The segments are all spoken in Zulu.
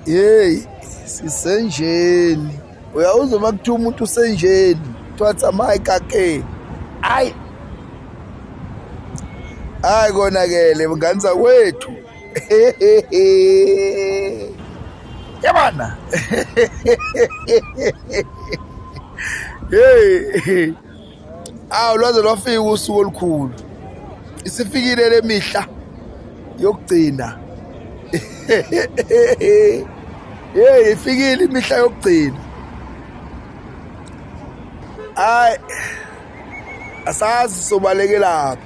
Hey, sisenjeni. Uyawuzwa uma kuthiwa umuntu usenjeni, kuthiwa tsamaya ke. Hayi. Hayi konakele mngani zakwethu. Yabana. Hey. Lwaze lwafika usuku olukhulu. Isifikile lemihla yokugcina. Hey, ifikile imihla yokugcina. Hayi. Asazi sobalekela.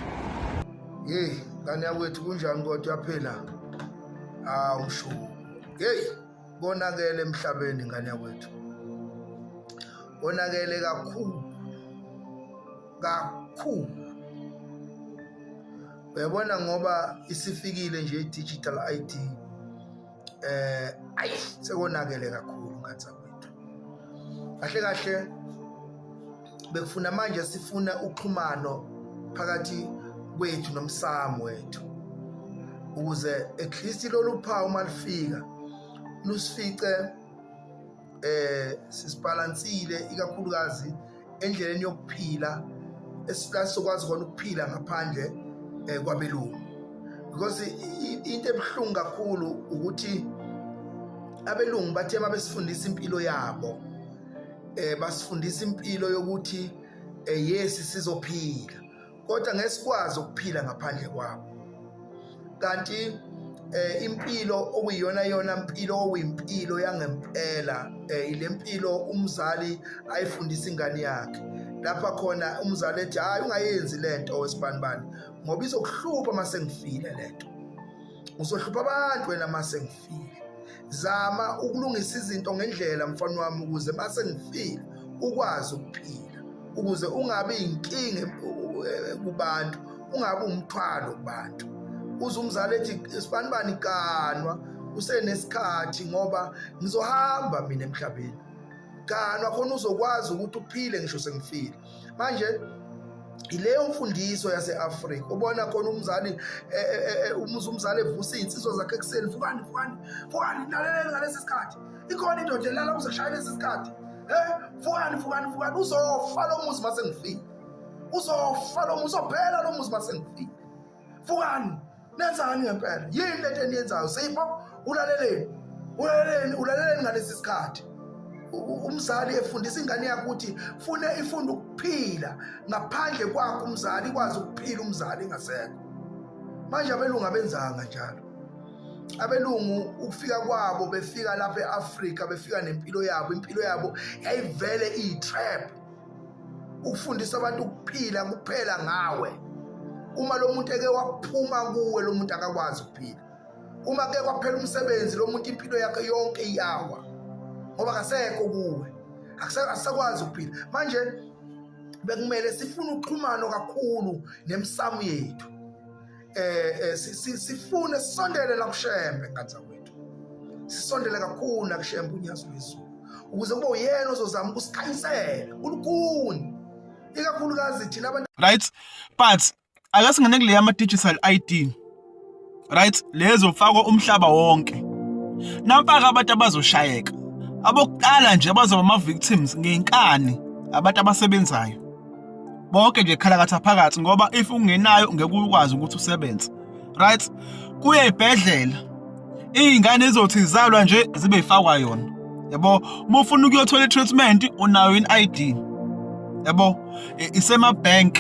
Hey, ngane yakwethu kunjani kodwa phela? Usho. Hey, konakele emhlabeni ngane yakwethu. Konakele kakhulu. Kakhulu. Uyabona ngoba isifikile nje i-digital ID. Sekonakele kakhulu ngathi kwethu. Kahle kahle bekufuna manje sifuna uxhumano phakathi kwethu nomsamo wethu. Ukuze at least lolu phawu malifika lusifice sisibalansile ikakhulukazi endleleni yokuphila esizokwazi khona ukuphila ngaphandle kwabelungu. Because into ebhlungu kakhulu ukuthi abelungu bathe mabesifundisa impilo yabo basifundisa impilo yokuthi yes sizophila kodwa ngeke sikwazi ukuphila ngaphandle kwabo. Kanti impilo okuyiyona yona impilo oyimpilo yangempela ile mpilo umzali ayifundisa ingane yakhe. Lapha khona umzali ethi hayi ungayenzi lento wesibanibani ngoba izokuhlupha mase ngifile lento. Uzohlupha abantu wena mase ngifile. Zama ukulungisa izinto ngendlela mfana wami ukuze mase ngifile ukwazi ukuphila. Ukuze ungabe inkinga kubantu, ungabe umthwalo kubantu. Uze umzali ethi isibanibani kanwa usenesikhathi ngoba ngizohamba mina emhlabeni. Kanwa khona uzokwazi ukuthi uphile ngisho sengifile. Manje ileyo mfundiso yase-Afrika ubona khona umzali umzali evusa izinsizwa zakhe ekuseni vukani laleleni ngalesi sikhathi ikhona indoda elala uzoshaya lesi sikhathi vukani uzofa lo muzi mase ngifile uzofa lo muzi uzophela lo muzi mase ngifile vukani nenzani ngempela yini lento eniyenzayo sipho ulaleleni ngalesi sikhathi. Umzali efundisa ingane yakhe ukuthi ifunda ukuphila ngaphandle kwakho umzali ikwazi ukuphila umzali ngasekho. Manje abelungu abenzanga njalo. Abelungu ukufika kwabo befika lapha eAfrika befika nempilo yabo. Impilo yabo yayivele iyitrap. Ukufundisa abantu ukuphila kuphela ngawe. Uma lo muntu eke waphuma kuwe lo muntu akakwazi ukuphila. Uma ke kwaphela umsebenzi lo muntu impilo yakhe yonke iyawa. Ngoba kasekho kuwe akusakwazi ukuphila. Manje bekumele sifune uxhumano kakhulu nemsamo yethu. Sifune sisondele la kuShembe ngatha kwethu. Sisondele kakhulu la kuShembe unyazo lwezulu. Ukuze kube uyena ozozama ukusikhanyisela ulukhuni. Ikakhulukazi thina abantu. Right? But akasingene kule yama digital ID. Right? Lezo fakwa umhlaba wonke. Nampaka abantu abazoshayeka. Abokuqala nje abazoba ama-victims ngenkani abantu abasebenzayo. Bonke nje khalakatha phakathi ngoba if ungenayo ngeke ukwazi ukuthi usebenze. Right? Kuye ibhedlela. Izingane ezothi izalwa nje zibe ifakwa yona. Yabo, uma ufuna ukuyothola i-treatment unayo i-ID. Yabo, isema bank.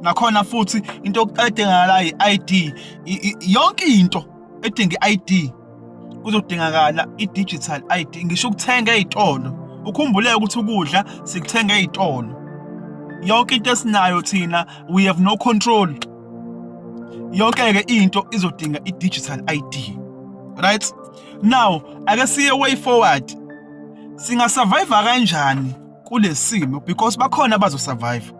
Nakhona futhi into edingakala i-ID. Yonke into edinga i-ID. Kuzodingakala i-digital ID ngisho ukuthenga ezitolo. Ukhumbule ukuthi ukudla sikuthenga ezitolo. Yonke into esinayo thina we have no control. Yonke ke into izodinga i-digital ID. Right? Now, ake siye way forward. Singa survive kanjani kulesimo because bakhona abazosurvive.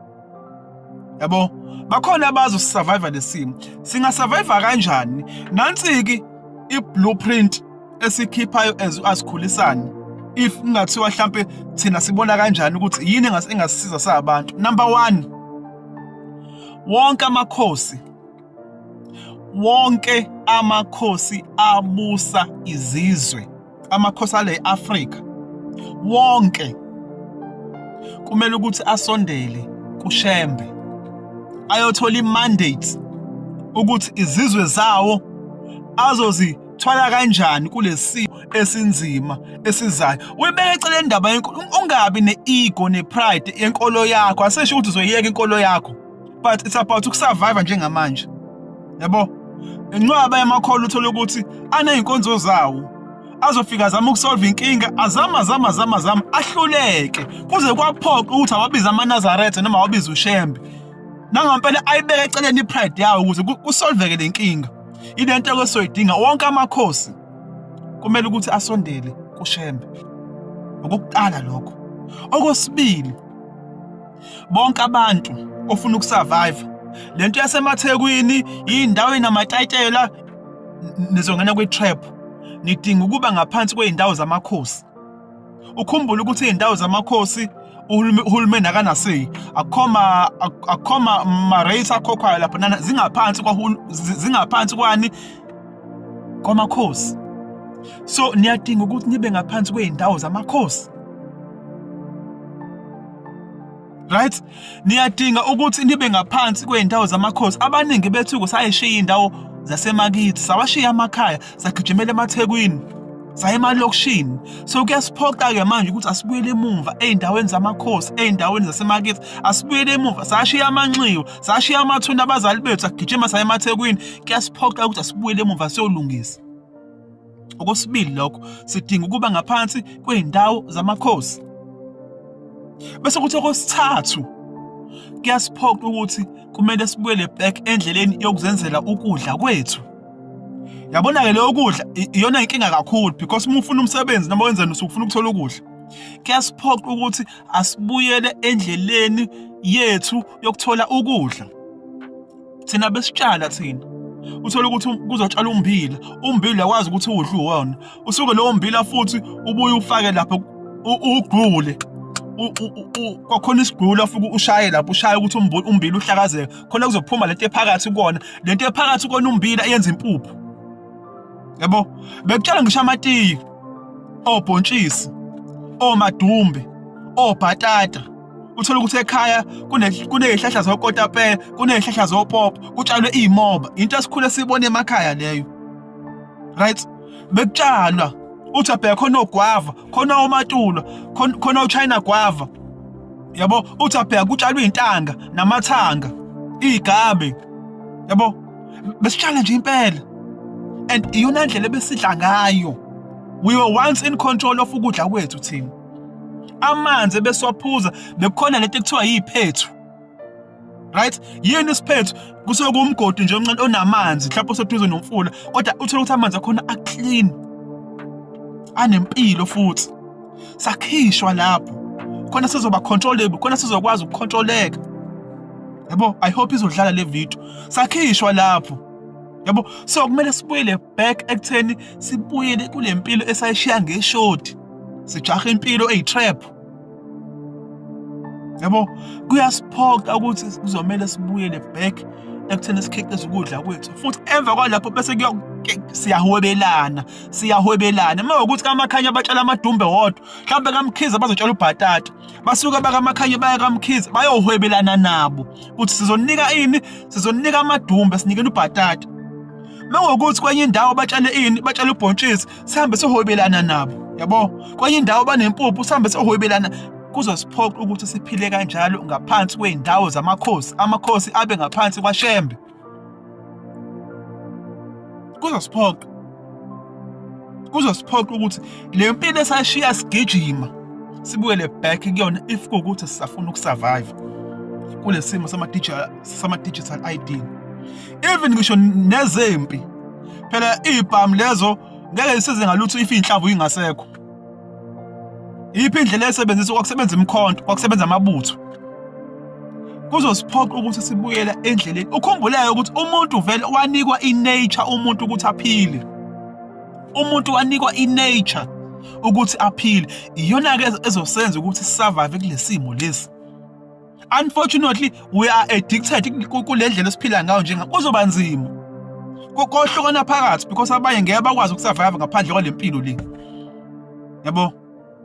Yabo, bakhona abazosurvive lesimo. Singa survive kanjani? Nansi i-blueprint esikhiphayo asikhulisana. If kungathiwa mhlambe thina sibona kanjani ukuthi yini engasisiza sabantu. Number 1, wonke amakhosi wonke amakhosi abusa izizwe, amakhosi ale Afrika wonke kumele ukuthi asondele kuShembe ayothola imandate ukuthi izizwe zawo azozithwala kanjani kulesimo esinzima esizayo. Uyibeke eceleni indaba yenkolo, ungabi ne-ego ne-pride yenkolo yakho. Asisho ukuthi uzoyiyeka inkolo yakho, but it's about ukusurvive njengamanje. Yabo, inqwaba yamakholwa uthola ukuthi aney'nkonzo zawo azofika azama ukusolve inkinga, azama ahluleke kuze kwaphoqa ukuthi awabize amaNazaretha noma awabize uShembe. Nangampela ayibeke eceleni ipride yawo ukuze kusolveke le nkinga. Ilento esoyidinga wonke amakhosi kumele ukuthi asondele kuShembe. Okokuqala lokho. Okwesibili, bonke abantu ofuna ukusurvive lento yasemaThekwini indawo enamatayitela nizongena kwi-trap, nidinga ukuba ngaphansi kwey'ndawo zamakhosi. Ukhumbule ukuthi iy'ndawo zamakhosi uhulumeni akanasey, akukho ma-rates akhokhwayo lapho, zingaphansi kwani kwamakhosi. So niyadinga ukuthi nibe ngaphansi kwey'ndawo zamakhosi, right? Niyadinga ukuthi nibe ngaphansi kwey'ndawo zamakhosi. Abaningi bethu sayishiya iy'ndawo zasemakithi, sawashiya amakhaya, sagijimela emaThekwini, saya emalokishini. So kuyasiphoqa-ke manje ukuthi asibuyele emumva ey'ndaweni zamakhosi, ey'ndaweni zasemakithi, asibuyele emumva. Sashiya amanxiwa, sashiya amathuna abazali bethu, sagijima saya emaThekwini. Kuyasiphoqa ukuthi asibuyele emumva siyolungisa. Okwesibili lokho, sidinga ukuba ngaphansi kwey'ndawo zamakhosi. Bese kuthi okwesithathu, kuyasiphoqa ukuthi kumele sibuyele back endleleni yokuzenzela ukudla kwethu. Yabona-ke leyo kudla iyona inkinga kakhulu, because uma ufuna umsebenzi noma wenzeni usufuna ukuthola ukudla. Kuyasiphoqa ukuthi asibuyele endleleni yethu yokuthola ukudla. Thina besitshala thina, uthola ukuthi kuzotshala ummbila uyakwazi ukuthi udle uwona. Usuke lowo mmbila futhi ubuye ufake lapho ugqule. Kwakhona isigqula futhi ushaye lapho, ushaye ukuthi ummbila uhlakazeke khona kuzophuma lento ephakathi kuona. Lento ephakathi kuona ummbila yenza impuphu. Yabo, bekutshala ngisho amatiye, obhontshisi, omadumbe, obhatata. Uthola ukuthi ekhaya kuney'hlahla zokotapeya, kuney'hlahla zopopo, kutshalwe iy'moba. Into esikhule siyibona emakhaya leyo, right? Bekutshalwa uthi abheka khona ogwava, khona omatulo, khona uChina guava. Yabo, uthi abheka kutshalwe iy'ntanga namathanga, iy'gabe. Yabo, besitshala nje impela. And iyona ndlela ebesidla ngayo. We were once in control of ukudla kwethu thina. Amanzi ebesiwaphuza bekukhona lento ekuthiwa yiphethu, right? Yini isiphethu? Kusuke kumgodi nje omncane onamanzi, mhlawumbe oseduze nomfula, kodwa uthola ukuthi amanzi akhona aclean, anempilo futhi. Sakhishwa lapho khona sizoba controllable, khona sizokwazi ukucontroleka. Yabo, I hope izodlala le video. Sakhishwa lapho. Yabo, so kumele sibuyele back ekutheni sibuyele kule mpilo esayishiya ngeshoti, sijahe impilo eyi-trap. Yabo, kuyasiphoqa ukuthi kuzomele sibuyele back ekutheni sikhiqize ukudla kwethu. Futhi emva kwalapho bese siyahwebelana. Uma ukuthi kaMakhanya batshala amadumbe wodwa, mhlawumbe kaMkhize bazotshala ubhatata, basuke bakaMakhanya baya kaMkhize bayohwebelana nabo ukuthi sizonika ini, sizonika amadumbe, sinikele ubhatata. Mengokuthi kwenye indawo batshale ini, batshale ubhontshisi, sihambe sohwebelana nabo. Yabo, kwenye indawo banempuphu, sihambe sohwebelana. Kuzosiphoqa ukuthi siphile kanjalo ngaphansi kwey'ndawo zamakhosi, amakhosi abe ngaphansi kwaShembe. Kuzosiphoqa ukuthi le mpilo esashiya sigijima sibuyele back kuyona if kuwukuthi sisafuna ukusurvive kule simo sama-digital ID. Even ngisho nezempi, phela iy'bhamu lezo ngeke zisize ngalutho if iy'nhlamvu ingasekho. Yiphi indlela esebenzisa kwakusebenza imkhonto, kwakusebenza amabutho. Kuzosiphoqa ukuthi sibuyele endleleni. Ukhumbuleke ukuthi umuntu vele wanikwa i-nature umuntu ukuthi aphile. Umuntu wanikwa i-nature ukuthi aphile. Iyona-ke ezosenza ukuthi sisurvive kule simo lesi. Unfortunately, we are addicted kule ndlela esiphila ngayo njenga. Kuzoba nzima. kohlukana phakathi because abanye ngeke bakwazi ukusurvive ngaphandle kwale mpilo le. Yabo?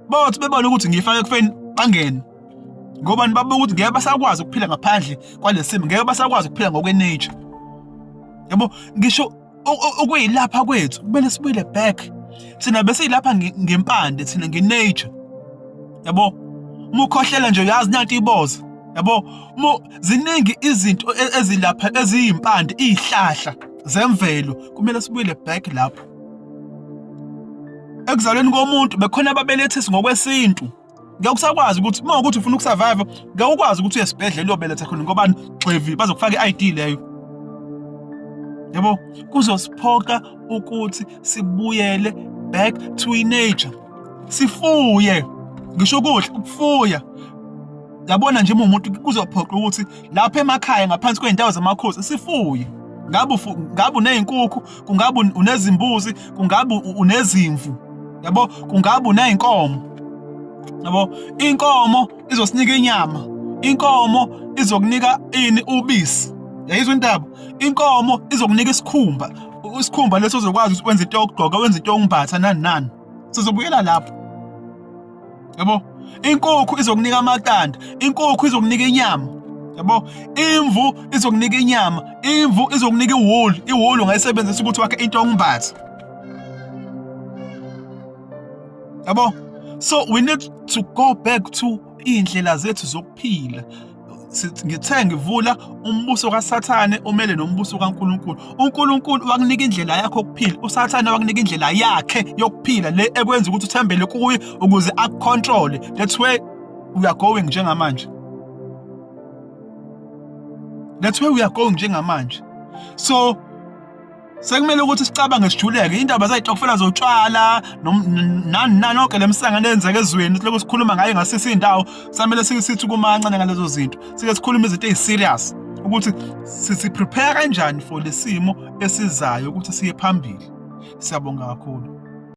Bathi bebona ukuthi ngifake ekufeni bangene. Ngoba nibabuka ukuthi ngeke basakwazi ukuphila ngaphandle kwalesimo, ngeke basakwazi ukuphila ngokwe-nature. Yabo? Ngisho okuyilapha kwethu kumele sibuyele back. Thina besiyilapha ngempande, thina nge-nature. Yabo? Uma ukhohlela nje uyazi nanti iboza. Yabo? Ziningi izinto ezilapha eziyimpande, izihlahla zemvelo, kumele sibuyele back lapho. Ekuzalweni komuntu bekhona ababelethisi ngokwesintu. Ngeke usakwazi ukuthi uma ukuthi ufuna ukusurvive, ngeke ukwazi ukuthi uyesibhedlela uyobeletha khona ngoba gxevi bazokufaka i-ID leyo. Yabo? Kuzosiphoqa ukuthi sibuyele back to nature. Sifuye. Ngisho ukudla ukufuya. Yabona nje umuntu kuzophoqa ukuthi lapha emakhaya ngaphansi kweindawo zamakhosi sifuye. Ngabe unezinkukhu, kungabe unezimbuzi, kungabe unezimvu. Yabo? Kungabe uneyinkomo. Yabo? Inkomo izosinika inyama. Inkomo izokunika ubisi. Yayizwa indaba? Inkomo izokunika isikhumba. Isikhumba leso uzokwazi ukuthi wenze into yokugqoka, wenze into yokumbatha nani. Sizobuyela lapho. Yabo? Inkukhu izokunika amaqanda. Inkukhu izokunika inyama. Yabo? Imvu izokunika inyama. Imvu izokunika iwulu. Iwulu ungayisebenzisa ukuthi wakhe into yokumbatha. Yabo? So we need to go back to indlela zethu zokuphila. Ngithe ngivula umbuso kaSathane umele nombuso kaNkulunkulu. uNkulunkulu wakunika indlela yakho yokuphila, uSathane wakunika indlela yakhe yokuphila le ekwenza ukuthi uthembele kuye ukuze akucontrol. That's where we are going njengamanje. That's where we are going njengamanje. So sekumele ukuthi sicabange sijuleke indaba zayitokufela zotshwala nani onke lemsangano enzeke ezweni lokho sikhuluma ngayo ngasisi indawo samele sithi kumancane ngalezo zinto sike sikhuluma izinto eziserious ukuthi si prepare kanjani for lesimo esizayo ukuthi siye phambili. Siyabonga kakhulu.